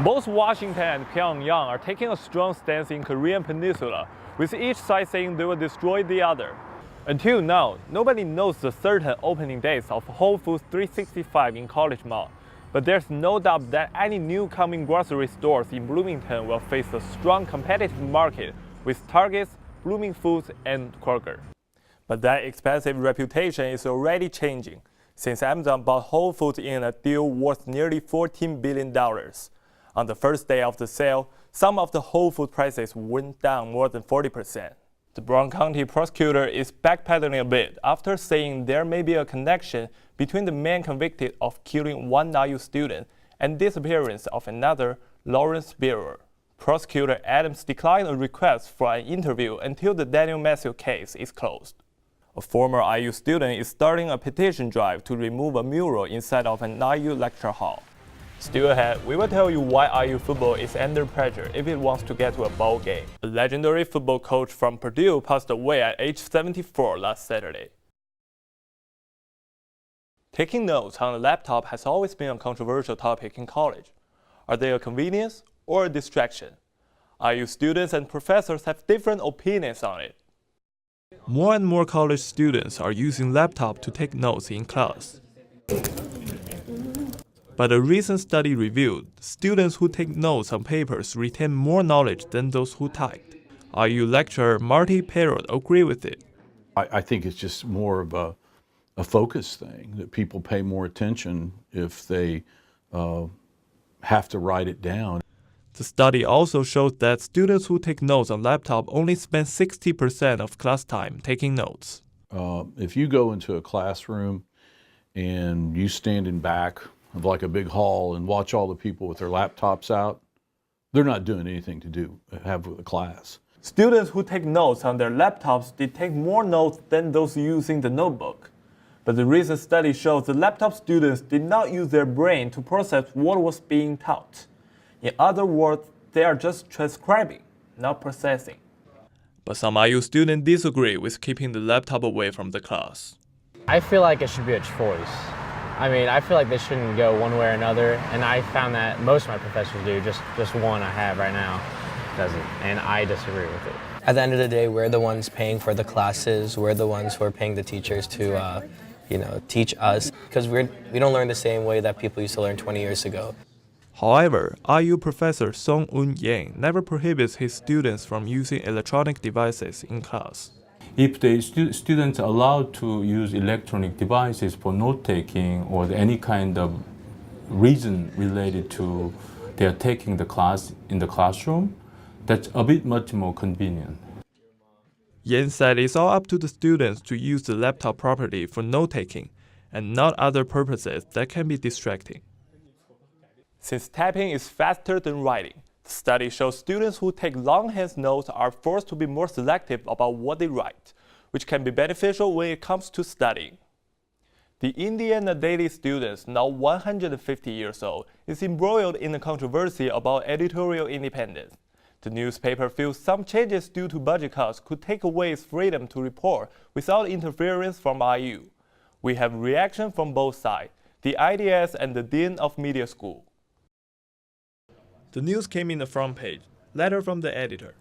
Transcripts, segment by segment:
Both Washington and Pyongyang are taking a strong stance in Korean Peninsula, with each side saying they will destroy the other. Until now, nobody knows the certain opening dates of Whole Foods 365 in College Mall, but there's no doubt that any new coming grocery stores in Bloomington will face a strong competitive market with Target, Blooming Foods, and Kroger. But that expensive reputation is already changing, since Amazon bought Whole Foods in a deal worth nearly $14 billion. On the first day of the sale, some of the Whole Foods prices went down more than 40%. The Brown County prosecutor is backpedaling a bit after saying there may be a connection between the man convicted of killing one IU student and disappearance of another, Lawrence Bearer. Prosecutor Adams declined a request for an interview until the Daniel Matthews case is closed. A former IU student is starting a petition drive to remove a mural inside of an IU lecture hall. Still ahead, we will tell you why IU football is under pressure if it wants to get to a bowl game. A legendary football coach from Purdue passed away at age 74 last Saturday. Taking notes on a laptop has always been a controversial topic in college. Are they a convenience or a distraction? IU students and professors have different opinions on it. More and more college students are using laptops to take notes in class. But a recent study revealed students who take notes on papers retain more knowledge than those who typed. IU lecturer Marty Perrott agreed with it. I think it's just more of a focus thing, that people pay more attention if they have to write it down. The study also showed that students who take notes on laptop only spend 60% of class time taking notes. If you go into a classroom and you stand in back of like a big hall and watch all the people with their laptops out, they're not doing anything to have with the class. Students who take notes on their laptops did take more notes than those using the notebook. But the recent study shows the laptop students did not use their brain to process what was being taught. In other words, they are just transcribing, not processing. But some IU students disagree with keeping the laptop away from the class. I feel like it should be a choice. I feel like they shouldn't go one way or another, and I found that most of my professors do. Just one I have right now doesn't, and I disagree with it. At the end of the day, we're the ones paying for the classes. We're the ones who are paying the teachers to, teach us, because we don't learn the same way that people used to learn 20 years ago. However, IU professor Song Un Yang never prohibits his students from using electronic devices in class. If the students are allowed to use electronic devices for note-taking or any kind of reason related to their taking the class in the classroom, that's a bit much more convenient. Yan said it's all up to the students to use the laptop properly for note-taking and not other purposes that can be distracting. Since typing is faster than writing, the study shows students who take longhand notes are forced to be more selective about what they write, which can be beneficial when it comes to studying. The Indiana Daily student, now 150 years old, is embroiled in a controversy about editorial independence. The newspaper feels some changes due to budget cuts could take away its freedom to report without interference from IU. We have reaction from both sides, the IDS and the Dean of Media School. The news came in the front page, letter from the editor,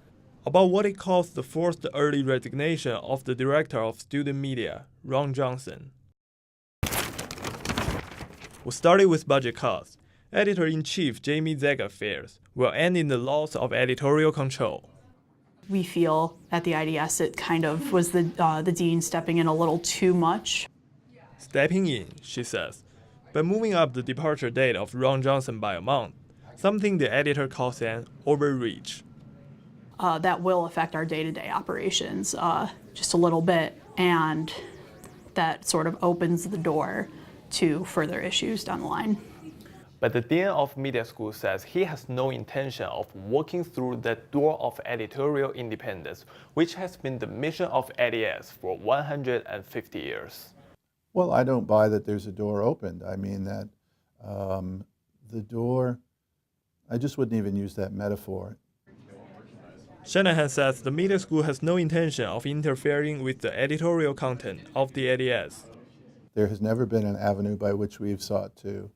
about what it calls the forced early resignation of the director of student media, Ron Johnson. We started with budget cuts. Editor-in-chief Jamie Zaga fears will end in the loss of editorial control. We feel at the IDS it kind of was the dean stepping in a little too much. Stepping in, she says, but moving up the departure date of Ron Johnson by a month, something the editor calls an overreach. That will affect our day-to-day operations just a little bit, and that sort of opens the door to further issues down the line. But the Dean of Media School says he has no intention of walking through that door of editorial independence, which has been the mission of ADS for 150 years. Well, I don't buy that there's a door opened. I mean that the door, I just wouldn't even use that metaphor. Shanahan says the media school has no intention of interfering with the editorial content of the ADS. There has never been an avenue by which we've sought to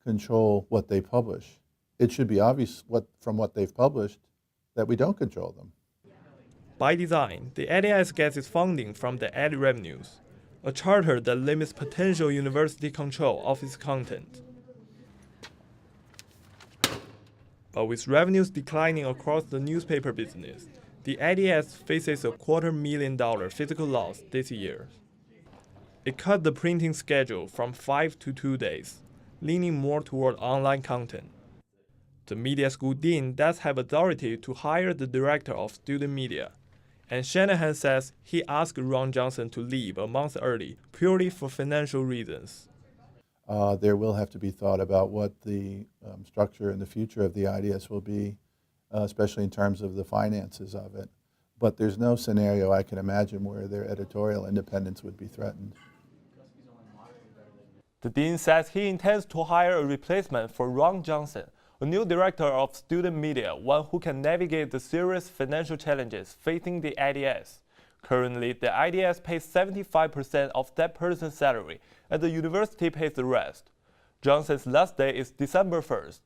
control what they publish. it should be obvious from what they've published that we don't control them. By design, the ADS gets its funding from the ad revenues, a charter that limits potential university control of its content. But with revenues declining across the newspaper business, the ADS faces a $250,000 physical loss this year. It cut the printing schedule from 5 to 2 days, leaning more toward online content. The media school dean does have authority to hire the director of student media, and Shanahan says he asked Ron Johnson to leave a month early purely for financial reasons. There will have to be thought about what the structure and the future of the IDS will be, especially in terms of the finances of it. But there's no scenario I can imagine where their editorial independence would be threatened. The dean says he intends to hire a replacement for Ron Johnson, a new director of student media, one who can navigate the serious financial challenges facing the IDS. Currently, the IDS pays 75% of that person's salary, and the university pays the rest. Johnson's last day is December 1st.